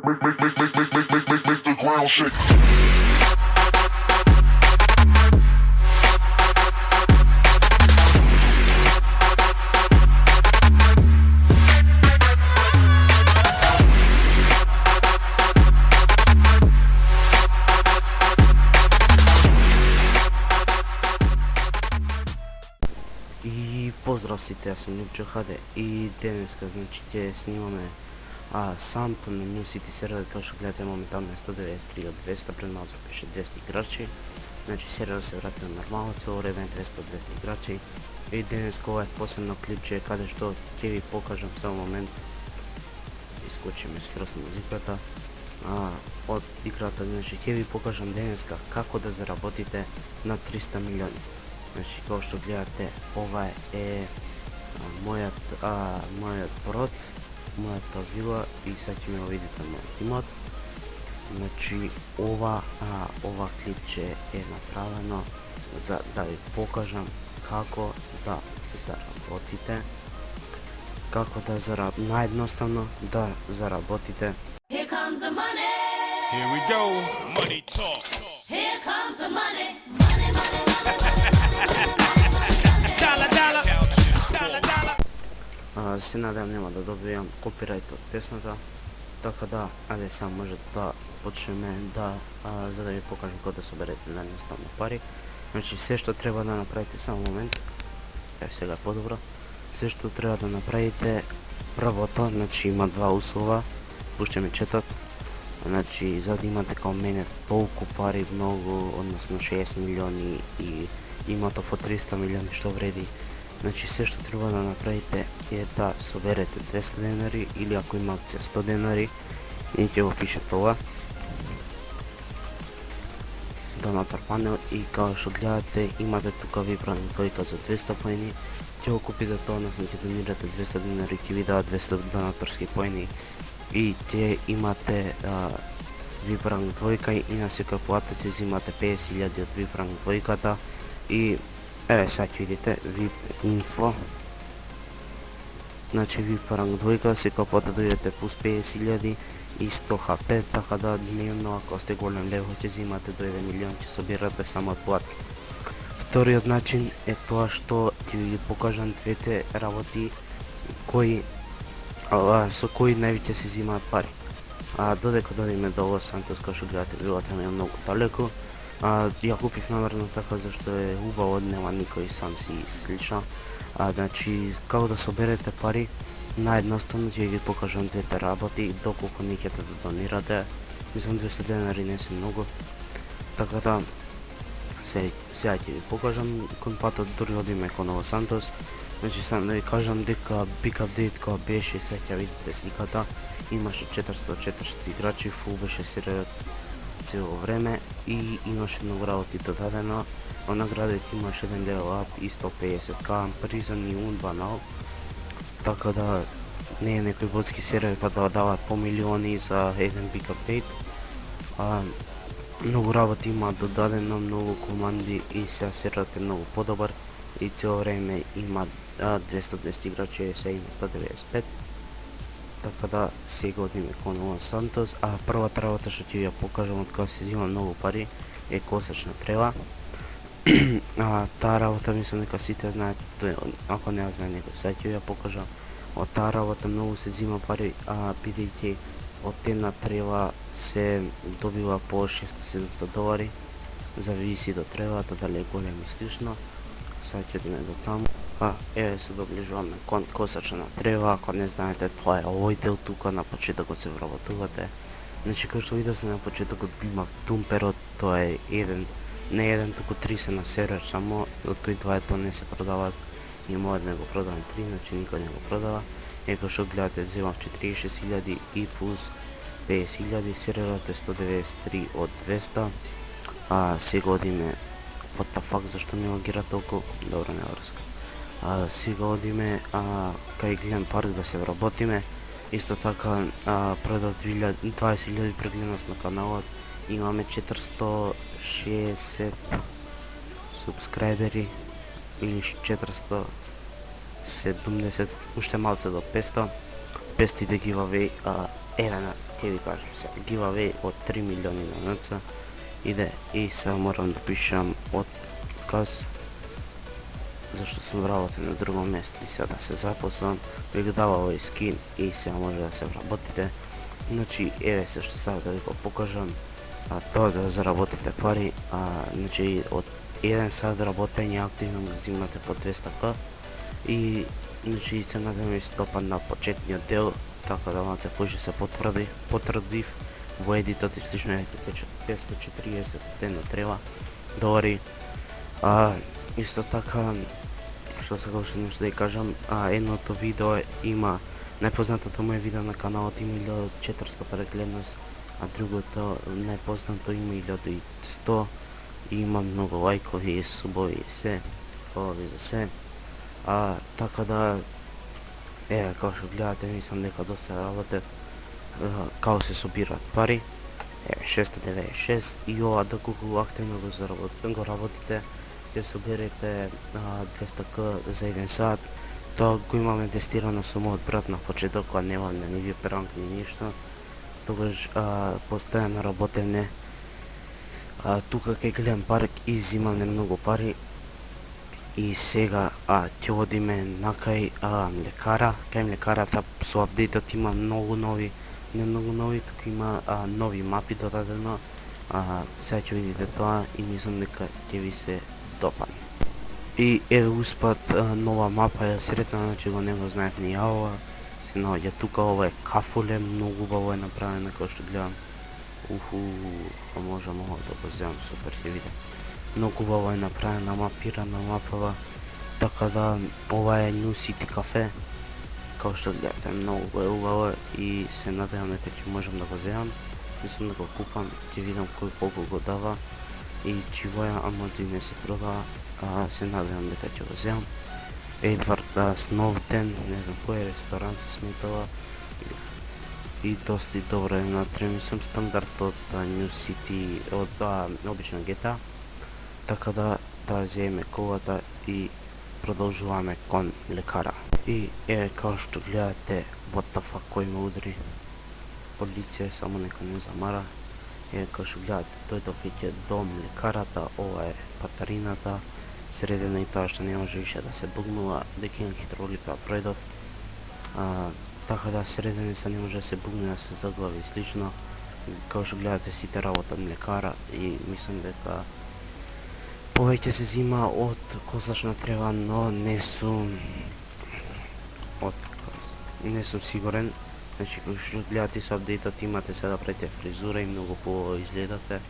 Make the ground shake. I pozdrav svite, ja sam Ljubčo HD i deneska znači gdje snimame Samp na New City server. Kao što gledate momentalno je 193 od 200, pred malo se piše 200 igrači. Znači server se vratio na normalac, ovo vreme 200 igrači. I deneska ovaj posebno klipče kada što ti vi pokažem samo moment. Iskočim iz krasna muzikata. Od igrata, znači ti vi pokažem deneska kako da zarabotite na 300 milijuna. Znači kao što gledate, ovaj je moja brod, moja ta vila i sad ćemo vidjeti moj emote. Znači ova klipče je napravljeno da vi pokažem kako da zarabotite, najjednostavno da zarabotite. Here comes the money. Here we go. Money talk. Here comes the money. Money, money, money, money. Dollar, dollar. Dollar, dollar. Se nadam nema da dobijem copyright od pesnata, tako da, ajde sam može da počneme za da mi pokažem kako da soberete na jednostavno pari. Znači sve što treba da napravite, samo moment, evo se ga podobro, sve što treba da napravite, prvo to, znači ima dva uslova, pušće mi četat. Znači sad imate kao mene toliko pari, mnogo, odnosno 6 milijoni i imate po 300 milijoni što vredi. Znači sve što treba da napravite je da soberete 200 denari ili ako ima akcija 100 denari, niti ovo piše toga. Donator panel i kao što gledate imate tuka vibrana dvojka za 200 pojeni. Će ovo kupite to, odnosno će donirate 200 dinari, će vi dava 200 donatorski pojeni. I gdje imate vibrang dvojka i na sve kad platite imate 50.000 od vibrang dvojkata. I evo sad vidite VIP info. Znači vibrang dvojka se kao platite plus 50.000 i 100 HP, tako da dnevno ako ste golem level će zimate do 1 milion će sobirate samo od plati. Вториот начин е тоа што ќе ви покажам двете работи со кои највеќе се зимаат пари. Додека додиме до Лос Сантос, кој што гледате вилата ми е многу далеко. Ја купив намерно така зашто е убаво, нема никој сам си слично. Значи, како да соберете пари, наједноставно ќе ви покажам двете работи, доколку не ќе да донирате. Мислам 200 денари не се многу. Така да, сега ќе ви покажам кој патот дури одиме кон Лос Сантос. Значи сам да ви кажам дека Big Update кога беше, сега ќе видите сликата, имаше 440 играчи, фул беше серијот цело време и имаше многу работи додадено. Од наградите имаше 1 level up и 150k, призон и унбанал. Така да не е некој ботски серијал па да дават по милиони за еден Big Update. Многу работи има додадено, многу команди и сега серијат е многу подобар и цело време има 210 играчи, се има 195. Така да сега одиме кон Лос Сантос, првата работа што ќе ја покажам од кога се зима многу пари е косачна трева. Таа работа мислам дека сите знаат, ако не ја знае некој, сега ќе ја покажам. Од таа работа многу се зима пари, бидејќи од една трева се добива по 600-700 долари, зависи до тревата, дали е голем и слично. Сега ќе одиме до таму. Еве се доближуваме кон косачна трева, ако не знаете, тоа е овој дел тука на почетокот се вработувате. Значи, како што видовте на почетокот има тумперот, тоа е не еден, туку 3 се на сервер само, од кои двајата не се продаваат. Има еден го продавам 3, значи никој не го продава. Како што гледате, земав 46.000 и плюс 50.000, серверот е 193 од 200. Сега одиме, what the fuck, зашто ми лагира толку, добро не врска. Сега одиме кај Глен парк да се вработиме. Исто така продав 20.000 прегледност на каналот. Имаме 460 субскрайбери или 470, уште малце до 500. 500 да giveaway, еве на Те ви кажем се, giveaway od 3 milioni na NC ide i sad moram da pišem otkaz zašto sam работен na drugom mjestu i sada se zaposlam, bih dao ovaj skin i сега može da se работите. Znači, evo se što sad da vi pokažem, a to za zaработите пари, znači od 1 sat работење активно взимате по 200к и значи се надевам да се допадна почетниот дел, така да малце поише се потврдив во едитот и слично е 540 дена треба долари. Исто така, што сега уште нешто да ја кажам, едното видео има, најпознатото моје видео на каналот има 1400 прегледност, а другото најпознато има 1100 и има многу лајкови и субови и се, хвала ви за се. Така да, еве, као што гледате, мислам дека доста работе, као се собираат пари, еве, 696 и ова доколку активно го работите, ќе соберете 200к за 1 сат. Тоа го имаме тестирано со мојот брат на почеток, кога немам ни ви пранк ни ништо, тогаш постојано работевне. Тука кај гледам парк и зимаме многу пари. И сега ќе одиме накај млекара. Кај млекарата со апдейтот има многу нови, не многу нови, туку има нови мапи додадено. Сега ќе видите тоа и мислам дека ќе ви се допадне. И еве успат нова мапа ја сретна, значи го не го знаев ни ја ова. Се наоѓа тука, ова е кафуле, многу убаво е направено како што гледам. Можам ова да го земам, супер ќе видам. Многу убаво е направена, мапирана мапава, така да ова е New City кафе, као што гледате, многу е убаво и се надевам дека ќе можам да го земам. Мислам да го купам, ќе видам кој колку го дава и чивоја, ама да не се продава, се надевам дека ќе го земам. Едвард Сноуден, не знам кој ресторант се сметава и доста добро е натре, мислам стандард од New City, од обична GTA. Така да земеме колата и продолжуваме кон лекара. И еве као што гледате, what the fuck, кој ме удри. Полиција, само нека не замара. Еве као што гледате, дојдов веќе до лекарата, ова е патарината, средена и тоа што не може више да се бугнува, дека имам хидравлика пројдов. Така да средене се не може да се бугне, да се заглави и слично. Као што гледате, сите работам лекара и мислам дека повеќе се зима од косачна трева, но не сум сигурен. Значи, кога што гледате со апдейтот имате сега правите фризура и многу поубаво изгледате.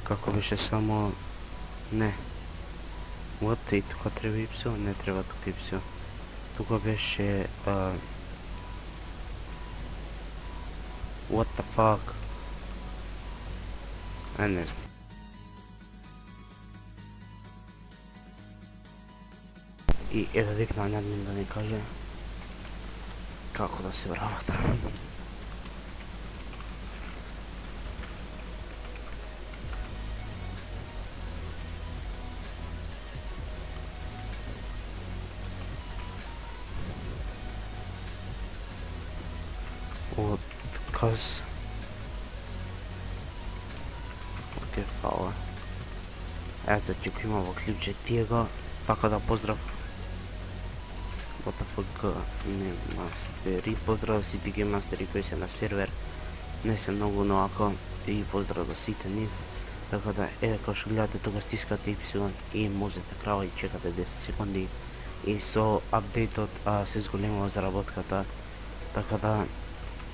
Како беше само... Не. What? И тука треба ипсо? Не треба тука ипсо. Тука беше... What the fuck? Не знам. И еве викна админ да ми каже како да се вработа. Отказ. Окей, фала. Ето ќе го има во клипче тиего, така да поздрав. WTF не мастери, поздрав сите ги мастери кои се на сервер, не се многу, но ако и поздрав до сите нив. Така да, еве као што гледате, тога стискате Y и можете крава и чекате 10 секунди и со апдейтот се зголемува заработката. Така да,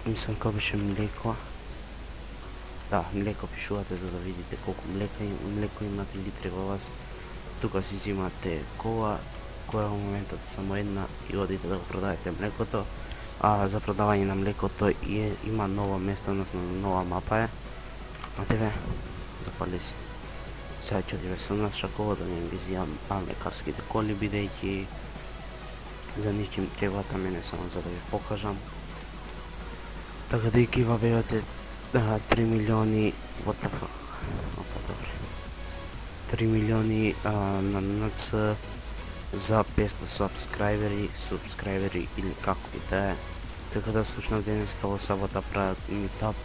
мислам како беше млеко. Да, млеко пишувате за да видите колку млеко имате или треба вас. Тука си зимате кола, која во моментот е само една и одите да го продавате млекото. За продавање на млекото има ново место, односно нова мапа е. Отиве, запали се. Сега ќе одиме со наша кола да не ги зијам лекарските коли, бидејќи за ничим требата мене само за да ви покажам. Така да и кива бевате 3 милиони, what the fuck, опа добре, 3 милиони на НЦ за 500 субскрайбери или како и да е. така да слушнав денеска во сабота прават митап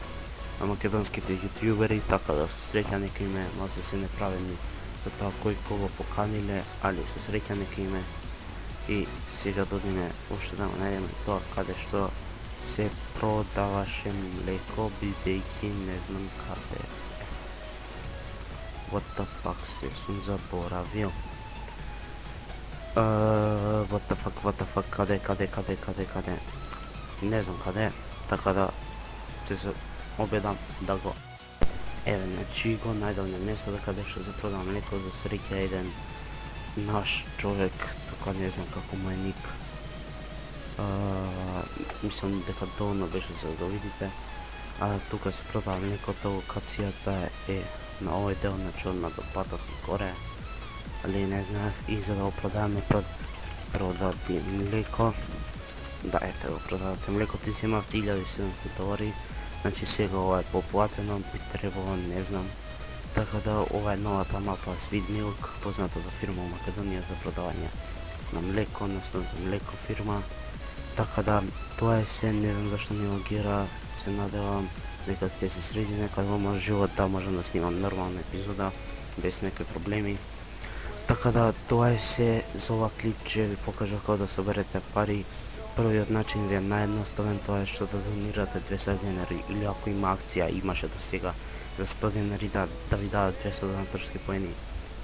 на македонските јутјубери, така да со среќа нека име, може се неправедни за тоа кој кого поканиле, али со среќа нека име и сега додиме уште да најдеме тоа каде што се продаваше млеко, бидејќи не знам каде. What the fuck, се сум заборавил. What the fuck, каде? Не знам каде, така да ќе се обедам да го. Еве, значи го најдов на место каде што се продава млеко, за среќа еден наш човек, тука не знам како му е ник. Мислам дека доволно беше за да видите. Тука се продава млекото, локацијата е на овој дел, значи одма до патот и горе. Али не знаев, и за да го продаваме продати млеко. Да, ето го продавате млекото и си имав 1700 долари. Значи сега ова е поплатено, би требало, не знам. Така да ова е новата мапа Sweet Milk, познатата фирма у Македонија за продавање на млеко, односно за млеко фирма. Така да тоа е се, не знам зашто ми логира, се надевам дека ќе се среди некој во мој живот да можам да снимам нормална епизода без некои проблеми. Така да тоа е се за ова клипче, ви покажав како да соберете пари. Првиот начин ви е наједноставен, тоа е што да донирате 200 денари или ако има акција, имаше до сега за 100 денари да ви дадат 200 донаторски поени.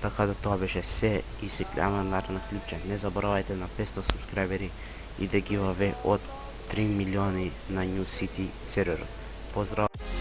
Така да тоа беше се и се гледаме на наредно клипче. Не заборавајте на 500 субскрайбери и да гиваве од 3 милиони на New City серверот. Поздрав!